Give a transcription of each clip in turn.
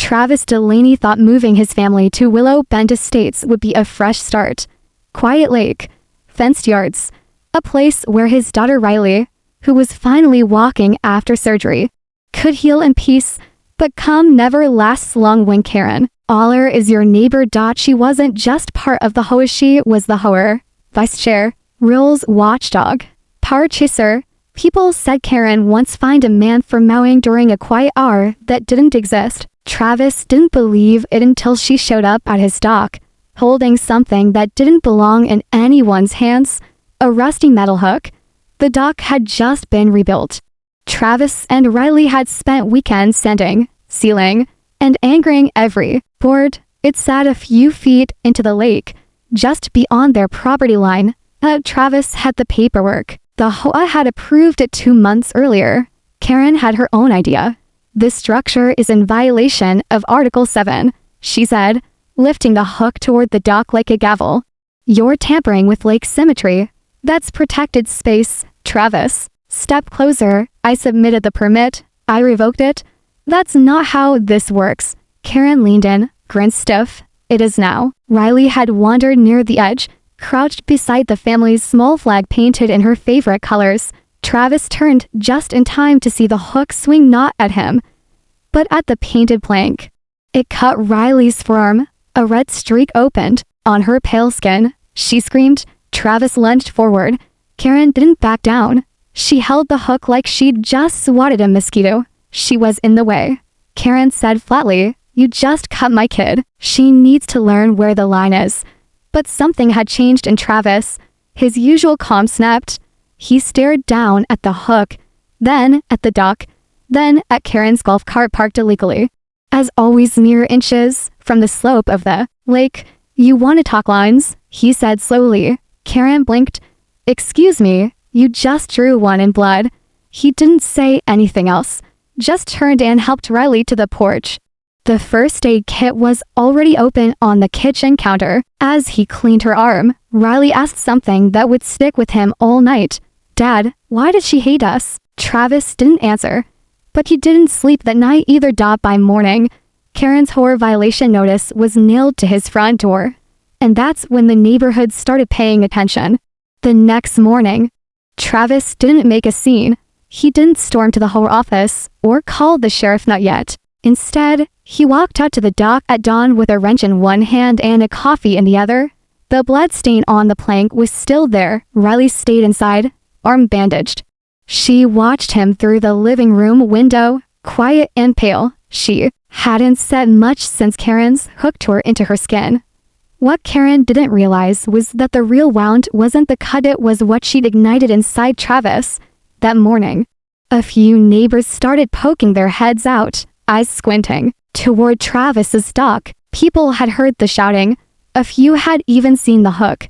Travis Delaney thought moving his family to Willow Bend Estates would be a fresh start. Quiet lake, fenced yards, a place where his daughter Riley, who was finally walking after surgery, could heal in peace, but calm never lasts long when Karen Aller is your neighbor. She wasn't just part of the hoe, she was the hoer, vice chair, rules watchdog, power chaser. People said Karen once fined a man for mowing during a quiet hour that didn't exist. Travis didn't believe it until she showed up at his dock, holding something that didn't belong in anyone's hands, a rusty metal hook. The dock had just been rebuilt. Travis and Riley had spent weekends sanding, sealing, and anchoring every board. It sat a few feet into the lake, just beyond their property line. Travis had the paperwork. The HOA had approved it 2 months earlier. Karen had her own idea. This structure is in violation of Article 7, she said, lifting the hook toward the dock like a gavel. You're tampering with lake symmetry. That's protected space, Travis. Step closer. I submitted the permit. I revoked it. That's not how this works. Karen leaned in, grinned stiff. It is now. Riley had wandered near the edge, crouched beside the family's small flag painted in her favorite colors. Travis turned just in time to see the hook swing not at him, but at the painted plank. It cut Riley's forearm. A red streak opened on her pale skin. She screamed. Travis lunged forward. Karen didn't back down. She held the hook like she'd just swatted a mosquito. She was in the way. Karen said flatly, "You just cut my kid. She needs to learn where the line is." But something had changed in Travis. His usual calm snapped. He stared down at the hook, then at the dock, then at Karen's golf cart parked illegally. As always, mere inches from the slope of the lake. "You want to talk lines?" he said slowly. Karen blinked. "Excuse me, you just drew one in blood." He didn't say anything else, just turned and helped Riley to the porch. The first aid kit was already open on the kitchen counter. As he cleaned her arm, Riley asked something that would stick with him all night. "Dad, why did she hate us?" Travis didn't answer, but he didn't sleep that night either. By morning, Karen's horror violation notice was nailed to his front door, and that's when the neighborhood started paying attention. The next morning, Travis didn't make a scene. He didn't storm to the horror office or call the sheriff, not yet. Instead, he walked out to the dock at dawn with a wrench in one hand and a coffee in the other. The blood stain on the plank was still there. Riley stayed inside, arm bandaged. She watched him through the living room window, quiet and pale. She hadn't said much since Karen's hook tore into her skin. What Karen didn't realize was that the real wound wasn't the cut, it was what she'd ignited inside Travis. That morning, a few neighbors started poking their heads out, eyes squinting, toward Travis's dock. People had heard the shouting. A few had even seen the hook.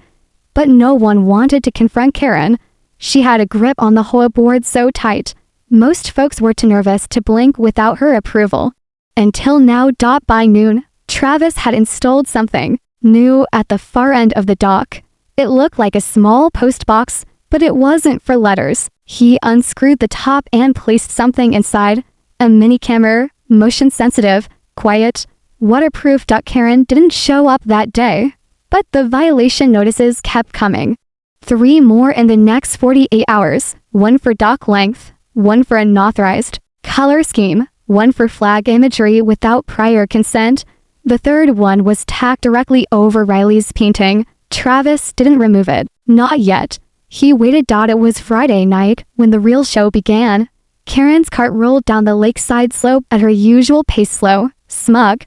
But no one wanted to confront Karen. She had a grip on the whole board so tight, most folks were too nervous to blink without her approval. Until now. By noon, Travis had installed something new at the far end of the dock. It looked like a small post box, but it wasn't for letters. He unscrewed the top and placed something inside. A mini camera, motion sensitive, quiet, waterproof. Karen didn't show up that day, but the violation notices kept coming. 3 more in the next 48 hours, 1 for dock length, 1 for unauthorized color scheme, 1 for flag imagery without prior consent. The third one was tacked directly over Riley's painting. Travis didn't remove it, not yet. He waited. It was Friday night when the real show began. Karen's cart rolled down the lakeside slope at her usual pace, slow, smug,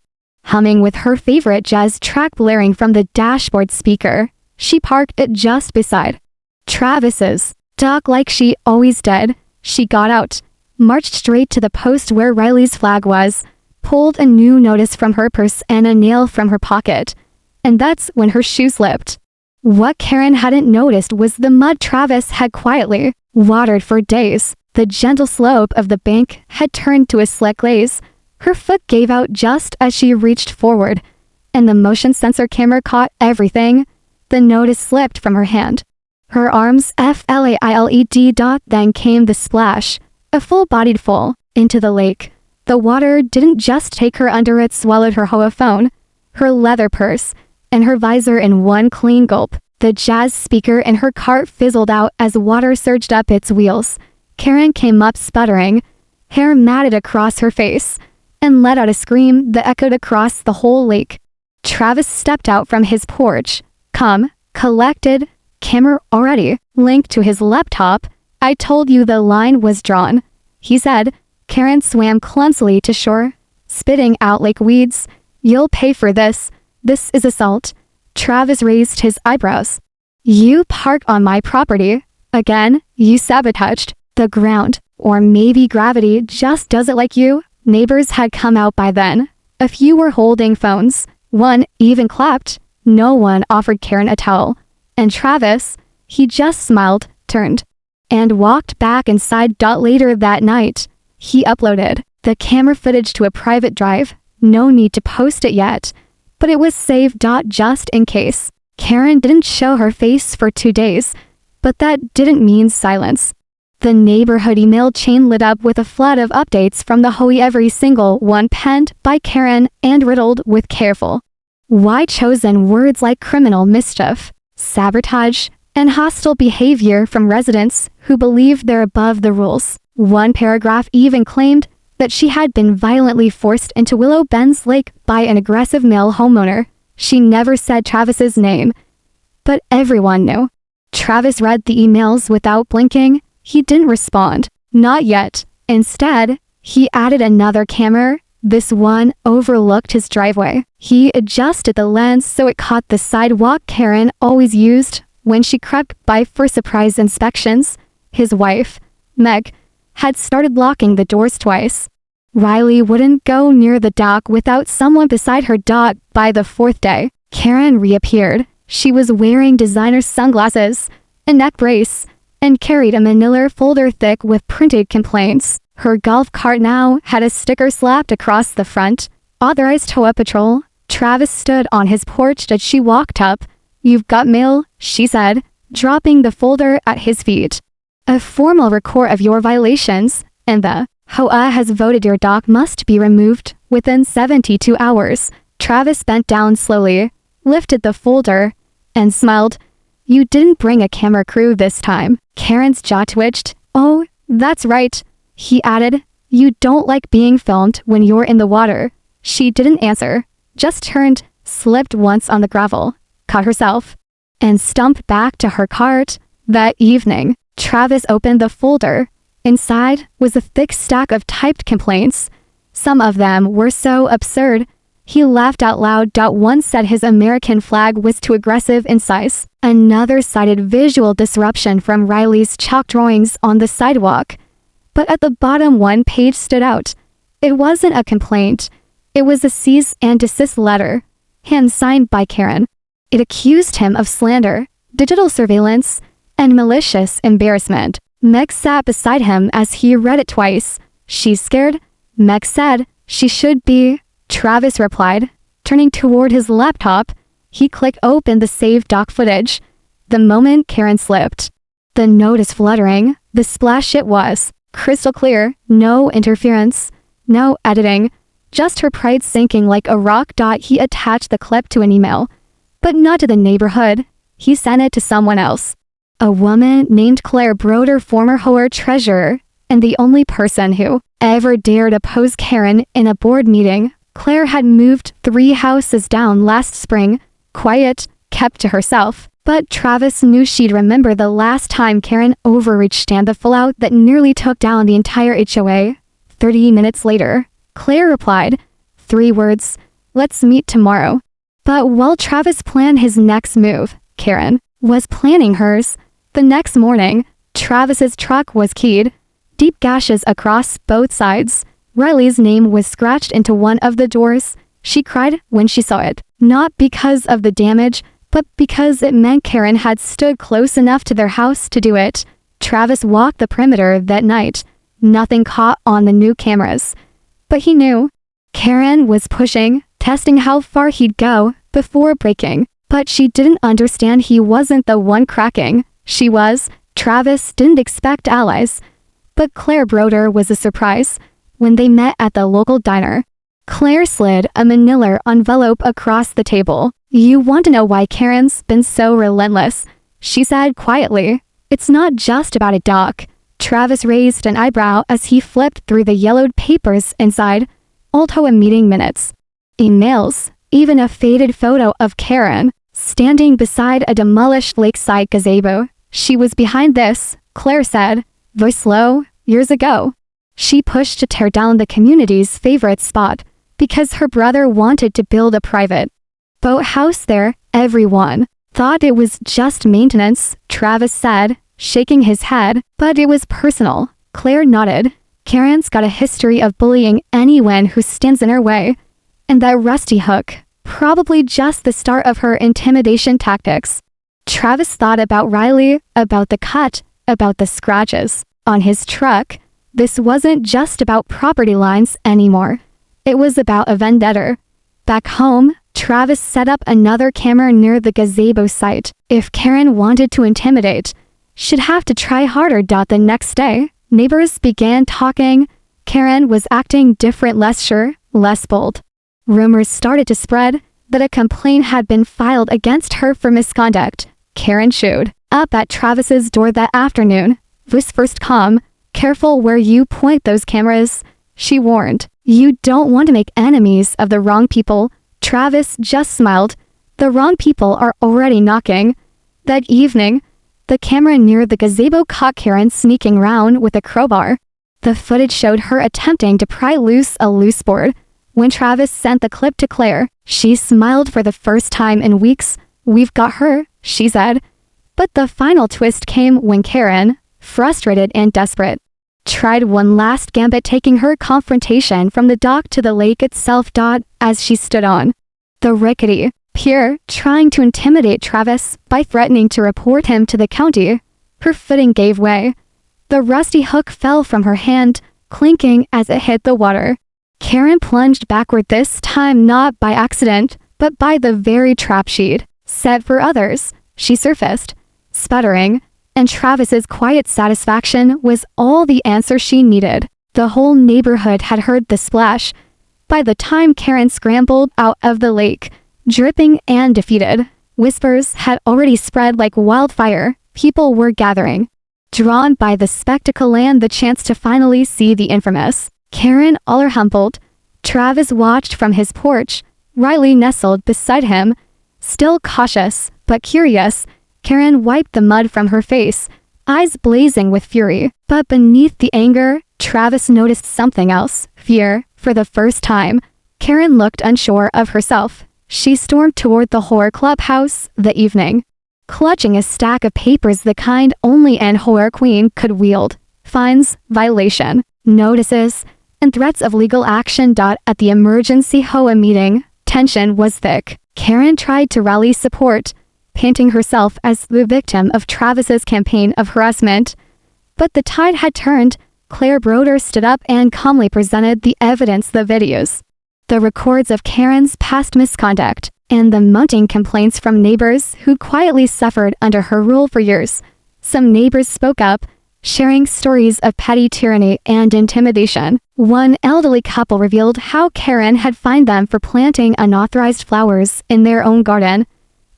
humming with her favorite jazz track blaring from the dashboard speaker. She parked it just beside Travis's dock like she always did. She got out, marched straight to the post where Riley's flag was, pulled a new notice from her purse and a nail from her pocket. And that's when her shoe slipped. What Karen hadn't noticed was the mud Travis had quietly watered for days. The gentle slope of the bank had turned to a slick glaze. Her foot gave out just as she reached forward, and the motion sensor camera caught everything. The notice slipped from her hand. Her arms flailed. Then came the splash, a full-bodied fall, into the lake. The water didn't just take her under, it swallowed her Hoa phone, her leather purse, and her visor in one clean gulp. The jazz speaker in her cart fizzled out as water surged up its wheels. Karen came up sputtering, hair matted across her face, and let out a scream that echoed across the whole lake. Travis stepped out from his porch, calm, collected, camera already linked to his laptop. "I told you the line was drawn," he said. Karen swam clumsily to shore, spitting out lake weeds. "You'll pay for this. This is assault." Travis raised his eyebrows. "You park on my property. Again, you sabotaged the ground. Or maybe gravity just does it like you." Neighbors had come out by then. A few were holding phones. One even clapped. No one offered Karen a towel. And Travis, he just smiled, turned, and walked back inside. Later that night, he uploaded the camera footage to a private drive. No need to post it yet, but it was saved just in case. Karen didn't show her face for 2 days, but that didn't mean silence. The neighborhood email chain lit up with a flood of updates from the Hoe, every single one penned by Karen and riddled with careful, why-chosen words like criminal mischief, sabotage, and hostile behavior from residents who believed they're above the rules. One paragraph even claimed that she had been violently forced into Willow Bend's lake by an aggressive male homeowner. She never said Travis's name, but everyone knew. Travis read the emails without blinking. He didn't respond. Not yet. Instead, he added another camera. This one overlooked his driveway. He adjusted the lens so it caught the sidewalk Karen always used when she crept by for surprise inspections. His wife, Meg, had started locking the doors twice. Riley wouldn't go near the dock without someone beside her. By the 4th day, Karen reappeared. She was wearing designer sunglasses, a neck brace, and carried a manila folder thick with printed complaints. Her golf cart now had a sticker slapped across the front, authorized Hoa Patrol. Travis stood on his porch as she walked up. "You've got mail," she said, dropping the folder at his feet. "A formal record of your violations, and the Hoa has voted your dock must be removed within 72 hours. Travis bent down slowly, lifted the folder, and smiled. "You didn't bring a camera crew this time." Karen's jaw twitched. "Oh, that's right," he added. "You don't like being filmed when you're in the water." She didn't answer, just turned, slipped once on the gravel, caught herself, and stumped back to her cart. That evening, Travis opened the folder. Inside was a thick stack of typed complaints. Some of them were so absurd, he laughed out loud. One said his American flag was too aggressive in size. Another cited visual disruption from Riley's chalk drawings on the sidewalk. But at the bottom, one page stood out. It wasn't a complaint. It was a cease and desist letter, hand-signed by Karen. It accused him of slander, digital surveillance, and malicious embarrassment. Meg sat beside him as he read it twice. "She's scared," Meg said. "She should be," Travis replied, turning toward his laptop. He clicked open the saved dock footage. The moment Karen slipped, the note is fluttering. The splash, it was crystal clear, no interference, no editing, just her pride sinking like a rock. He attached the clip to an email, but not to the neighborhood. He sent it to someone else. A woman named Claire Broder, former Hoa treasurer, and the only person who ever dared oppose Karen in a board meeting. Claire had moved 3 houses down last spring, quiet, kept to herself. But Travis knew she'd remember the last time Karen overreached and the fallout that nearly took down the entire HOA. 30 minutes later, Claire replied, 3 words, "Let's meet tomorrow." But while Travis planned his next move, Karen was planning hers. The next morning, Travis's truck was keyed, deep gashes across both sides. Riley's name was scratched into one of the doors. She cried when she saw it, not because of the damage, but because it meant Karen had stood close enough to their house to do it. Travis walked the perimeter that night. Nothing caught on the new cameras. But he knew. Karen was pushing, testing how far he'd go before breaking. But she didn't understand he wasn't the one cracking. She was. Travis didn't expect allies. But Claire Broder was a surprise. when they met at the local diner. Claire slid a manila envelope across the table. "You want to know why Karen's been so relentless?" she said quietly. "It's not just about a doc." Travis raised an eyebrow as he flipped through the yellowed papers inside. Altoa meeting minutes, emails, even a faded photo of Karen standing beside a demolished lakeside gazebo. "She was behind this," Claire said, voice low, "years ago. She pushed to tear down the community's favorite spot because her brother wanted to build a private boathouse there. Everyone thought it was just maintenance," Travis said, shaking his head. "But it was personal." Claire nodded. "Karen's got a history of bullying anyone who stands in her way. And that rusty hook, probably just the start of her intimidation tactics." Travis thought about Riley, about the cut, about the scratches on his truck. This wasn't just about property lines anymore. It was about a vendetta. Back home, Travis set up another camera near the gazebo site. If Karen wanted to intimidate, she'd have to try harder. The next day, neighbors began talking. Karen was acting different, less sure, less bold. Rumors started to spread that a complaint had been filed against her for misconduct. Karen showed up at Travis's door that afternoon. Voice first calm. "Careful where you point those cameras," she warned. "You don't want to make enemies of the wrong people." Travis just smiled. "The wrong people are already knocking." That evening, the camera near the gazebo caught Karen sneaking around with a crowbar. The footage showed her attempting to pry loose a loose board. When Travis sent the clip to Claire, she smiled for the first time in weeks. "We've got her," she said. But the final twist came when Karen, frustrated and desperate, tried one last gambit, taking her confrontation from the dock to the lake itself. As she stood on the rickety pier, trying to intimidate Travis by threatening to report him to the county, her footing gave way. The rusty hook fell from her hand, clinking as it hit the water. Karen plunged backward, this time not by accident, but by the very trap she'd set for others. She surfaced, sputtering, and Travis's quiet satisfaction was all the answer she needed. The whole neighborhood had heard the splash. By the time Karen scrambled out of the lake, dripping and defeated, whispers had already spread like wildfire. People were gathering, drawn by the spectacle and the chance to finally see the infamous Karen. All humbled, Travis watched from his porch. Riley nestled beside him, still cautious but curious. Karen wiped the mud from her face, eyes blazing with fury. But beneath the anger, Travis noticed something else, fear. For the first time, Karen looked unsure of herself. She stormed toward the horror clubhouse the evening, clutching a stack of papers, the kind only an horror queen could wield. Fines, violation, notices, and threats of legal action. At the emergency HOA meeting, tension was thick. Karen tried to rally support, painting herself as the victim of Travis's campaign of harassment. But the tide had turned. Claire Broder stood up and calmly presented the evidence, the videos, the records of Karen's past misconduct, and the mounting complaints from neighbors who quietly suffered under her rule for years. Some neighbors spoke up, sharing stories of petty tyranny and intimidation. One elderly couple revealed how Karen had fined them for planting unauthorized flowers in their own garden.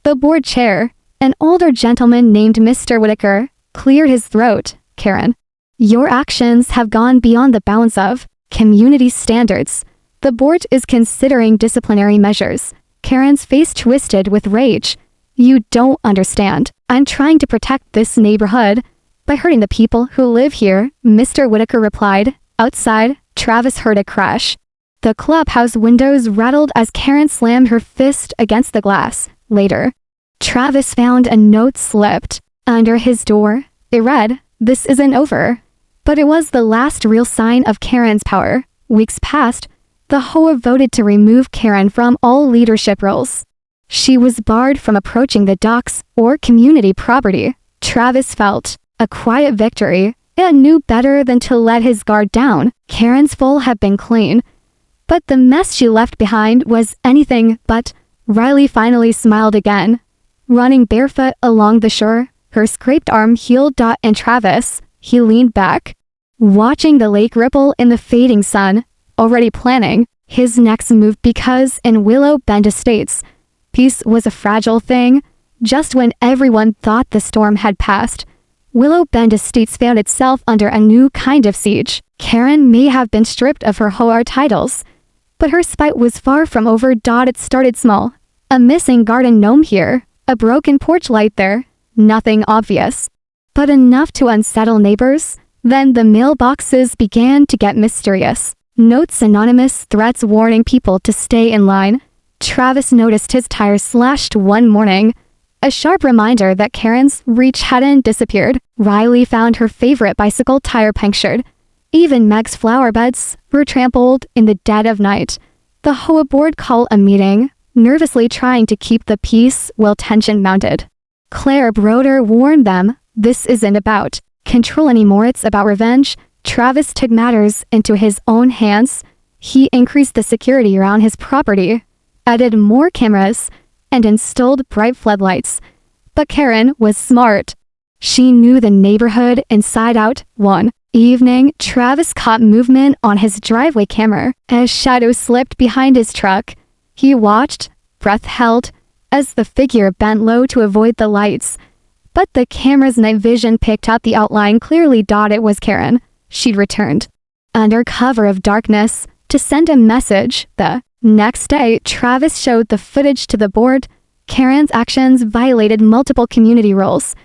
The board chair, an older gentleman named Mr. Whitaker, cleared his throat. "Karen, your actions have gone beyond the bounds of community standards. The board is considering disciplinary measures." Karen's face twisted with rage. "You don't understand. I'm trying to protect this neighborhood by hurting the people who live here," Mr. Whitaker replied. Outside, Travis heard a crash. The clubhouse windows rattled as Karen slammed her fist against the glass. Later, Travis found a note slipped under his door. It read, "This isn't over." But it was the last real sign of Karen's power. Weeks passed. The HOA voted to remove Karen from all leadership roles. She was barred from approaching the docks or community property. Travis felt a quiet victory and knew better than to let his guard down. Karen's fall had been clean, but the mess she left behind was anything but. Riley finally smiled again, running barefoot along the shore, her scraped arm healed. And Travis, he leaned back, watching the lake ripple in the fading sun, already planning his next move because in Willow Bend Estates, peace was a fragile thing. Just when everyone thought the storm had passed, Willow Bend Estates found itself under a new kind of siege. Karen may have been stripped of her Hoar titles, but her spite was far from over. It started small. A missing garden gnome here, a broken porch light there, nothing obvious, but enough to unsettle neighbors. Then the mailboxes began to get mysterious. Notes, anonymous threats warning people to stay in line. Travis noticed his tires slashed one morning, a sharp reminder that Karen's reach hadn't disappeared. Riley found her favorite bicycle tire punctured. Even Meg's flower beds were trampled in the dead of night. The Hoa board called a meeting, nervously trying to keep the peace while tension mounted. Claire Broder warned them, this isn't about control anymore, it's about revenge. Travis took matters into his own hands. He increased the security around his property, added more cameras, and installed bright floodlights. But Karen was smart. She knew the neighborhood inside out. One evening, Travis caught movement on his driveway camera as shadows slipped behind his truck. He watched, breath held, as the figure bent low to avoid the lights. But the camera's night vision picked up the outline clearly. It was Karen. She'd returned, under cover of darkness, to send a message. The next day, Travis showed the footage to the board. Karen's actions violated multiple community rules,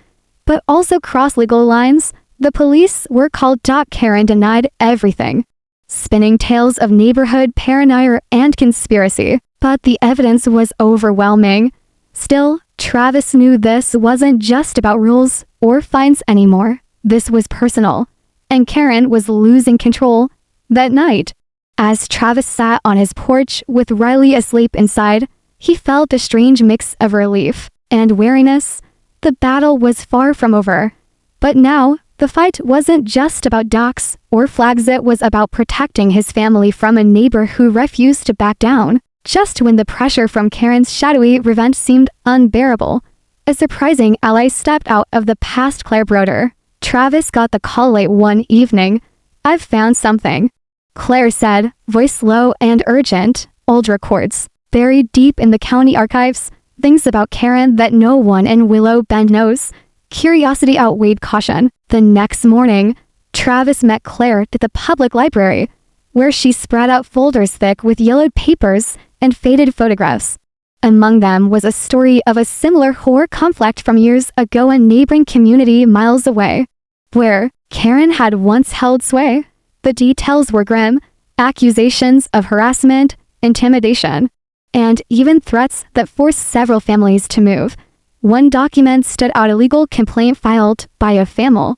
but also crossed legal lines. The police were called. Karen denied everything, spinning tales of neighborhood paranoia and conspiracy, but the evidence was overwhelming. Still, Travis knew this wasn't just about rules or fines anymore. This was personal, and Karen was losing control. That night, as Travis sat on his porch with Riley asleep inside, he felt a strange mix of relief and weariness. The battle was far from over. But now, the fight wasn't just about docks or flags, it was about protecting his family from a neighbor who refused to back down. Just when the pressure from Karen's shadowy revenge seemed unbearable, a surprising ally stepped out of the past. Claire Broder. Travis got the call late one evening. I've found something, Claire said, voice low and urgent. Old records, buried deep in the county archives, things about Karen that no one in Willow Bend knows. Curiosity outweighed caution. The next morning, Travis met Claire at the public library, where she spread out folders thick with yellowed papers and faded photographs. Among them was a story of a similar horror conflict from years ago in a neighboring community miles away, where Karen had once held sway. The details were grim, accusations of harassment, intimidation, and even threats that forced several families to move. One document stood out: a legal complaint filed by a family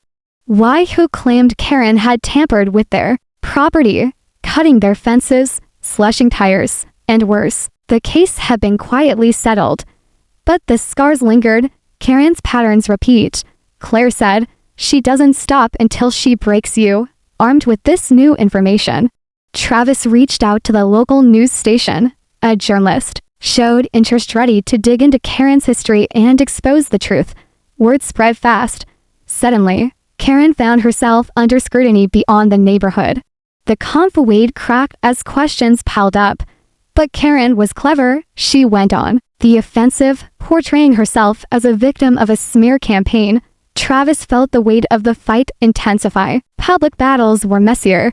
who claimed Karen had tampered with their property, cutting their fences, slashing tires, and worse. The case had been quietly settled, but the scars lingered. Karen's patterns repeat, Claire said. She doesn't stop until she breaks you. Armed with this new information, Travis reached out to the local news station. A journalist showed interest, ready to dig into Karen's history and expose the truth. Word spread fast. Suddenly, Karen found herself under scrutiny beyond the neighborhood. The convoy cracked as questions piled up. But Karen was clever, she went on the offensive, portraying herself as a victim of a smear campaign. Travis felt the weight of the fight intensify. Public battles were messier,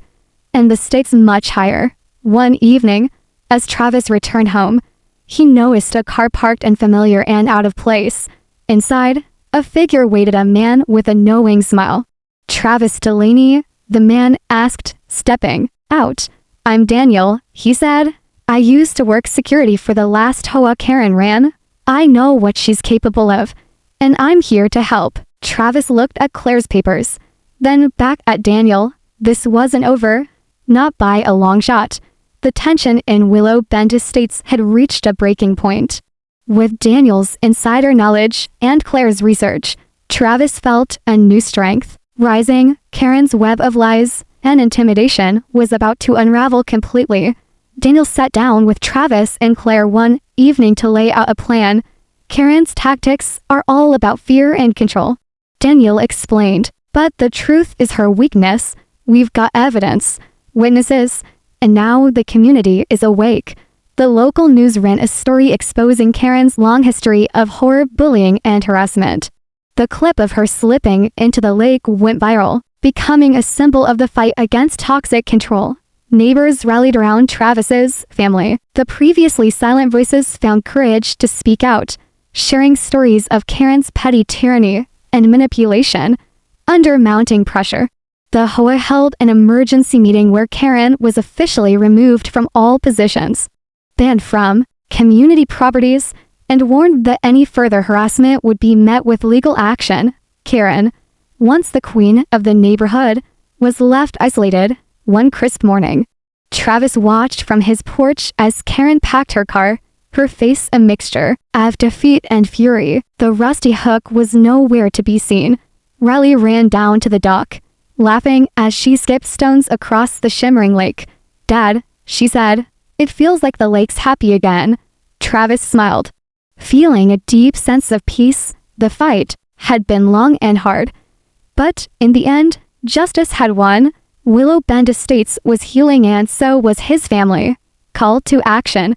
and the stakes much higher. One evening, as Travis returned home, he noticed a car parked unfamiliar and out of place. Inside, a figure waited, a man with a knowing smile. Travis Delaney, the man asked, stepping out. I'm Daniel, he said. I used to work security for the last Hoa Karen ran. I know what she's capable of, and I'm here to help. Travis looked at Claire's papers, then back at Daniel. This wasn't over, not by a long shot. The tension in Willow Bend Estates had reached a breaking point. With Daniel's insider knowledge and Claire's research, Travis felt a new strength rising. Karen's web of lies and intimidation was about to unravel completely. Daniel sat down with Travis and Claire one evening to lay out a plan. Karen's tactics are all about fear and control, Daniel explained, but the truth is her weakness. We've got evidence, witnesses, and now the community is awake. The local news ran a story exposing Karen's long history of horror, bullying, and harassment. The clip of her slipping into the lake went viral, becoming a symbol of the fight against toxic control. Neighbors rallied around Travis's family. The previously silent voices found courage to speak out, sharing stories of Karen's petty tyranny and manipulation. Under mounting pressure, the HOA held an emergency meeting where Karen was officially removed from all positions, banned from community properties, and warned that any further harassment would be met with legal action. Karen, once the queen of the neighborhood, was left isolated. One crisp morning, Travis watched from his porch as Karen packed her car, her face a mixture of defeat and fury. The rusty hook was nowhere to be seen. Riley ran down to the dock, laughing as she skipped stones across the shimmering lake. "Dad," she said, "it feels like the lake's happy again." Travis smiled, feeling a deep sense of peace. The fight had been long and hard, but in the end, justice had won. Willow Bend Estates was healing, and so was his family. Call to action.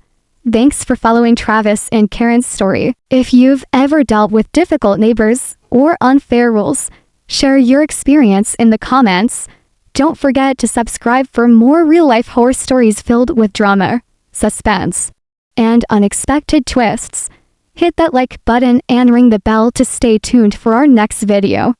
Thanks for following Travis and Karen's story. If you've ever dealt with difficult neighbors or unfair rules, share your experience in the comments. Don't forget to subscribe for more real-life horror stories filled with drama, suspense, and unexpected twists. Hit that like button and ring the bell to stay tuned for our next video.